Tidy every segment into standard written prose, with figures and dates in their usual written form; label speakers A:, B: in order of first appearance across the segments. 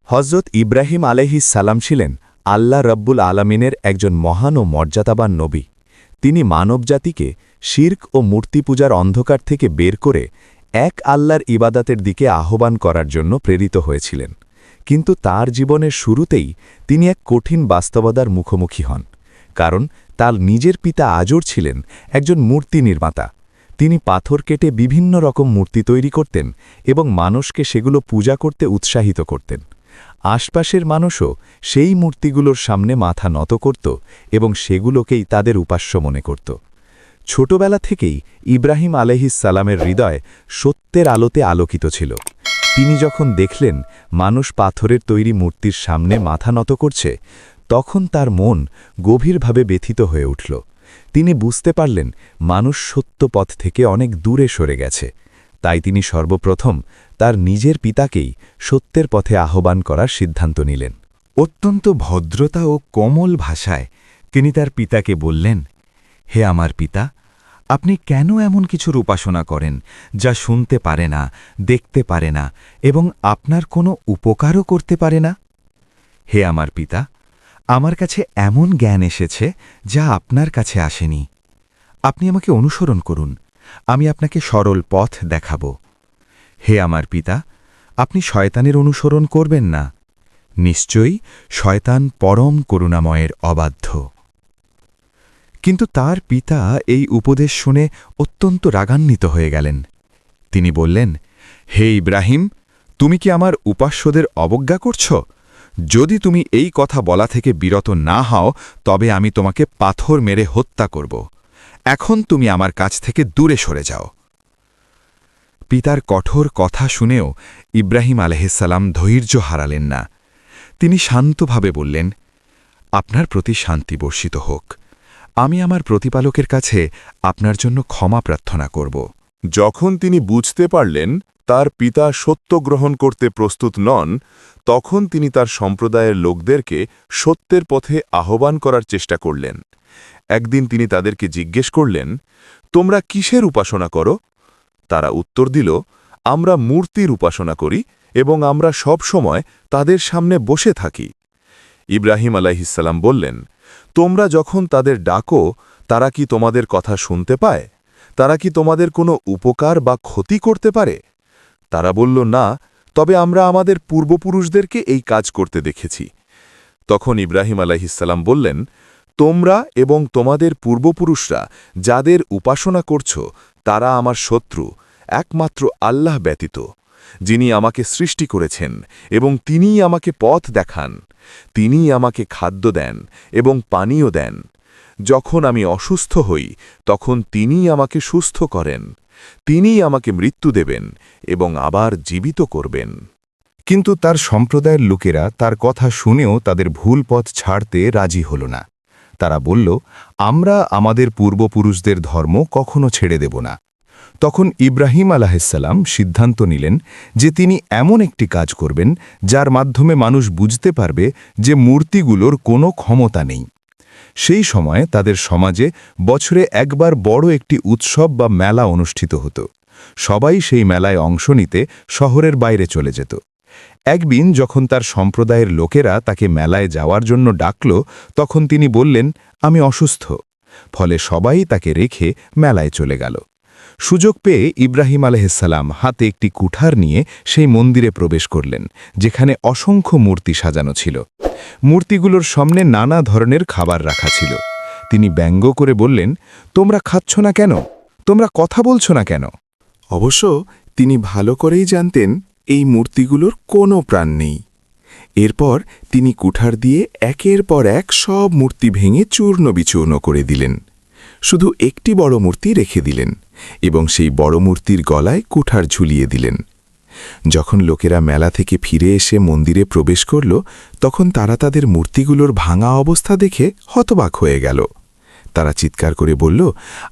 A: হজরত ইব্রাহিম আলাইহিস সালাম ছিলেন আল্লাহ রব্বুল আলমিনের একজন মহান ও মর্যাদাবান নবী। তিনি মানবজাতিকে শির্ক ও মূর্তি পূজার অন্ধকার থেকে বের করে এক আল্লাহর ইবাদাতের দিকে আহ্বান করার জন্য প্রেরিত হয়েছিলেন। কিন্তু তার জীবনের শুরুতেই তিনি এক কঠিন বাস্তবতার মুখোমুখি হন, কারণ তার নিজের পিতা আজর ছিলেন একজন মূর্তি নির্মাতা। তিনি পাথর কেটে বিভিন্ন রকম মূর্তি তৈরি করতেন এবং মানুষকে সেগুলো পূজা করতে উৎসাহিত করতেন। আশপাশের মানুষও সেই মূর্তিগুলোর সামনে মাথা নত করত এবং সেগুলোকেই তাদের উপাস্য মনে করত। ছোটবেলা থেকেই ইব্রাহিম আলাইহিস সালামের হৃদয় সত্যের আলোতে আলোকিত ছিল। তিনি যখন দেখলেন মানুষ পাথরের তৈরি মূর্তির সামনে মাথা নত করছে, তখন তার মন গভীরভাবে ব্যথিত হয়ে উঠল। তিনি বুঝতে পারলেন মানুষ সত্য পথ থেকে অনেক দূরে সরে গেছে। তাই তিনি সর্বপ্রথম তার নিজের পিতাকেই সত্যের পথে আহ্বান করার সিদ্ধান্ত নিলেন।
B: অত্যন্ত ভদ্রতা ও কোমল ভাষায় তিনি তার পিতাকে বললেন, হে আমার পিতা, আপনি কেন এমন কিছুর উপাসনা করেন যা শুনতে পারে না, দেখতে পারে না এবং আপনার কোনো উপকারও করতে পারে না? হে আমার পিতা, আমার কাছে এমন জ্ঞান এসেছে যা আপনার কাছে আসেনি। আপনি আমাকে অনুসরণ করুন, আমি আপনাকে সরল পথ দেখাব। হে আমার পিতা, আপনি শয়তানের অনুসরণ করবেন না। নিশ্চয়ই শয়তান পরম করুণাময়ের অবাধ্য। কিন্তু তার পিতা এই উপদেশ শুনে অত্যন্ত রাগান্বিত হয়ে গেলেন। তিনি বললেন, হে ইব্রাহিম, তুমি কি আমার উপাস্যদের অবজ্ঞা করছ? যদি তুমি এই কথা বলা থেকে বিরত না হও, তবে আমি তোমাকে পাথর মেরে হত্যা করব। এখন তুমি আমার কাছ থেকে দূরে সরে যাও। পিতার কঠোর কথা শুনেও ইব্রাহিম আলাইহিসসালাম ধৈর্য হারালেন না। তিনি শান্তভাবে বললেন, আপনার প্রতি শান্তি বর্ষিত হোক। আমি আমার প্রতিপালকের কাছে আপনার জন্য ক্ষমা প্রার্থনা করব।
C: যখন তিনি বুঝতে পারলেন তার পিতা সত্য গ্রহণ করতে প্রস্তুত নন, তখন তিনি তার সম্প্রদায়ের লোকদেরকে সত্যের পথে আহ্বান করার চেষ্টা করলেন। একদিন তিনি তাদেরকে জিজ্ঞেস করলেন, তোমরা কিসের উপাসনা করো? তারা উত্তর দিল, আমরা মূর্তির উপাসনা করি এবং আমরা সব সময় তাদের সামনে বসে থাকি। ইব্রাহিম আলাইহিসসালাম বললেন, তোমরা যখন তাদের ডাকো, তারা কি তোমাদের কথা শুনতে পায়? তারা কি তোমাদের কোনো উপকার বা ক্ষতি করতে পারে? তারা বলল, না, তবে আমরা আমাদের পূর্বপুরুষদেরকে এই কাজ করতে দেখেছি। তখন ইব্রাহিম আলাইহিসসালাম বললেন, তোমরা এবং তোমাদের পূর্বপুরুষরা যাদের উপাসনা করছ, তারা আমার শত্রু, একমাত্র আল্লাহ ব্যতীত, যিনি আমাকে সৃষ্টি করেছেন এবং তিনিই আমাকে পথ দেখান। তিনিই আমাকে খাদ্য দেন এবং পানীয় দেন। যখন আমি অসুস্থ হই, তখন তিনিই আমাকে সুস্থ করেন। তিনিই আমাকে মৃত্যু দেবেন এবং আবার জীবিত করবেন।
B: কিন্তু তার সম্প্রদায়ের লোকেরা তার কথা শুনেও তাদের ভুল পথ ছাড়তে রাজি হল না। তারা বলল, আমরা আমাদের পূর্বপুরুষদের ধর্ম কখনো ছেড়ে দেব না। তখন ইব্রাহিম আলাইহিসসালাম সিদ্ধান্ত নিলেন যে তিনি এমন একটি কাজ করবেন যার মাধ্যমে মানুষ বুঝতে পারবে যে মূর্তিগুলোর কোনো ক্ষমতা নেই। সেই সময়ে তাদের সমাজে বছরে একবার বড় একটি উৎসব বা মেলা অনুষ্ঠিত হতো। সবাই সেই মেলায় অংশ নিতে শহরের বাইরে চলে যেত। একদিন যখন তার সম্প্রদায়ের লোকেরা তাকে মেলায় যাওয়ার জন্য ডাকল, তখন তিনি বললেন, আমি অসুস্থ। ফলে সবাই তাকে রেখে মেলায় চলে গেল। সুযোগ পেয়ে ইব্রাহিম আলাইহিসসালাম হাতে একটি কুঠার নিয়ে সেই মন্দিরে প্রবেশ করলেন, যেখানে অসংখ্য মূর্তি সাজানো ছিল। মূর্তিগুলোর সামনে নানা ধরনের খাবার রাখা ছিল। তিনি ব্যঙ্গ করে বললেন, তোমরা খাচ্ছ না কেন? তোমরা কথা বলছ না কেন?
D: অবশ্য তিনি ভালো করেই জানতেন এই মূর্তিগুলোর কোনো প্রাণ নেই। এরপর তিনি কুঠার দিয়ে একের পর এক সব মূর্তি ভেঙে চূর্ণ বিচূর্ণ করে দিলেন। শুধু একটি বড় মূর্তি রেখে দিলেন এবং সেই বড় মূর্তির গলায় কুঠার ঝুলিয়ে দিলেন। যখন লোকেরা মেলা থেকে ফিরে এসে মন্দিরে প্রবেশ করল, তখন তারা তাদের মূর্তিগুলোর ভাঙা অবস্থা দেখে হতবাক হয়ে গেল। তারা চিৎকার করে বলল,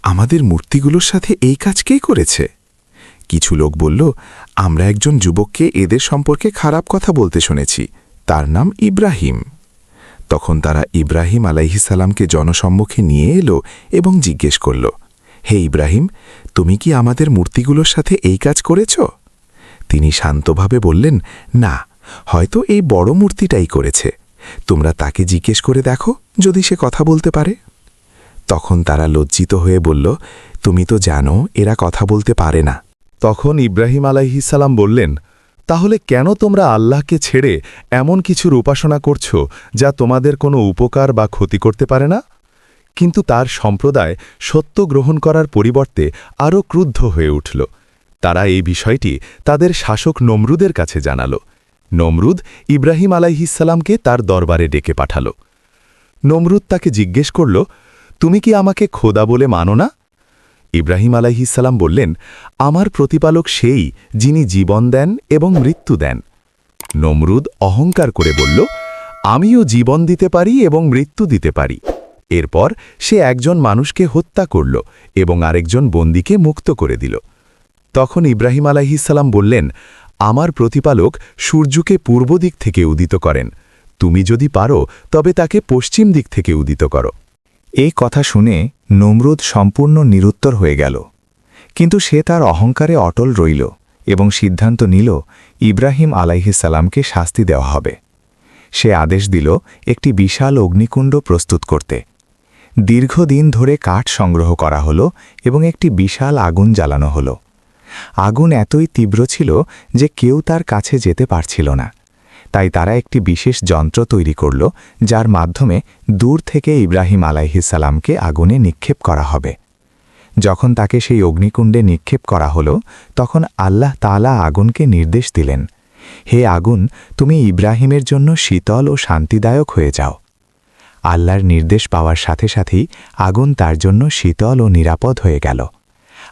D: আমাদের মূর্তিগুলোর সাথে এই কাজ কে করেছে? কিছু লোক বলল, আমরা একজন যুবককে এদের সম্পর্কে খারাপ কথা বলতে শুনেছি, তার নাম ইব্রাহিম। তখন তারা ইব্রাহিম আলাইহিসসালামকে জনসম্মুখে নিয়ে এলো এবং জিজ্ঞেস করল, হে ইব্রাহিম, তুমি কি আমাদের মূর্তিগুলোর সাথে এই কাজ করেছ? তিনি শান্তভাবে বললেন, না, হয়তো এই বড় মূর্তিটাই করেছে। তোমরা তাকে জিজ্ঞেস করে দেখো যদি সে কথা বলতে পারে। তখন তারা লজ্জিত হয়ে বলল, তুমি তো জানো এরা কথা বলতে পারে না।
A: তখন ইব্রাহিম আলাইহিসসালাম বললেন, তাহলে কেন তোমরা আল্লাহকে ছেড়ে এমন কিছুর উপাসনা করছ যা তোমাদের কোনো উপকার বা ক্ষতি করতে পারে না? কিন্তু তার সম্প্রদায় সত্য গ্রহণ করার পরিবর্তে আরও ক্রুদ্ধ হয়ে উঠল। তারা এই বিষয়টি তাদের শাসক নমরুদের কাছে জানাল। নমরুদ ইব্রাহিম আলাইহিসসালামকে তার দরবারে ডেকে পাঠাল। নমরুদ তাকে জিজ্ঞেস করল, তুমি কি আমাকে খোদা বলে মানো না? ইব্রাহিম আলাইহিসসালাম বললেন, আমার প্রতিপালক সেই যিনি জীবন দেন এবং মৃত্যু দেন। নমরুদ অহংকার করে বলল, আমিও জীবন দিতে পারি এবং মৃত্যু দিতে পারি। এরপর সে একজন মানুষকে হত্যা করল এবং আরেকজন বন্দীকে মুক্ত করে দিল। তখন ইব্রাহিম আলাইহিসসালাম বললেন, আমার প্রতিপালক সূর্যকে পূর্ব দিক থেকে উদিত করেন। তুমি যদি পারো তবে তাকে পশ্চিম দিক থেকে উদিত করো।
B: এই কথা শুনে নমরুদ সম্পূর্ণ নিরুত্তর হয়ে গেল। কিন্তু সে তার অহংকারে অটল রইল এবং সিদ্ধান্ত নিল ইব্রাহিম আলাইহিসসালামকে শাস্তি দেওয়া হবে। সে আদেশ দিল একটি বিশাল অগ্নিকুণ্ড প্রস্তুত করতে। দীর্ঘদিন ধরে কাঠ সংগ্রহ করা হল এবং একটি বিশাল আগুন জ্বালানো হল। আগুন এতই তীব্র ছিল যে কেউ তার কাছে যেতে পারছিল না। তাই তারা একটি বিশেষ যন্ত্র তৈরি করল, যার মাধ্যমে দূর থেকে ইব্রাহিম আলাইহিসসালামকে আগুনে নিক্ষেপ করা হবে। যখন তাকে সেই অগ্নিকুণ্ডে নিক্ষেপ করা হল, তখন আল্লাহ তাআলা আগুনকে নির্দেশ দিলেন, হে আগুন, তুমি ইব্রাহিমের জন্য শীতল ও শান্তিদায়ক হয়ে যাও। আল্লাহর নির্দেশ পাওয়ার সাথে সাথেই আগুন তার জন্য শীতল ও নিরাপদ হয়ে গেল।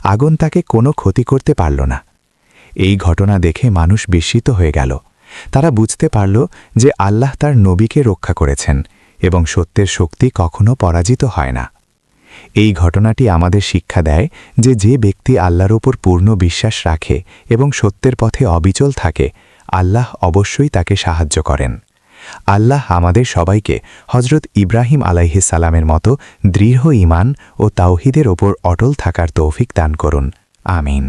B: আগুন তাকে কোনো ক্ষতি করতে পারল না। এই ঘটনা দেখে মানুষ বিস্মিত হয়ে গেল। তারা বুঝতে পারল যে আল্লাহ তার নবীকে রক্ষা করেছেন এবং সত্যের শক্তি কখনো পরাজিত হয় না। এই ঘটনাটি আমাদের শিক্ষা দেয় যে যে ব্যক্তি আল্লাহর ওপর পূর্ণ বিশ্বাস রাখে এবং সত্যের পথে অবিচল থাকে, আল্লাহ অবশ্যই তাকে সাহায্য করেন। আল্লাহ আমাদের সবাইকে হজরত ইব্রাহিম আলাইহিসসালামের মতো দৃঢ় ঈমান ও তাওহীদের ওপর অটল থাকার তৌফিক দান করুন। আমিন।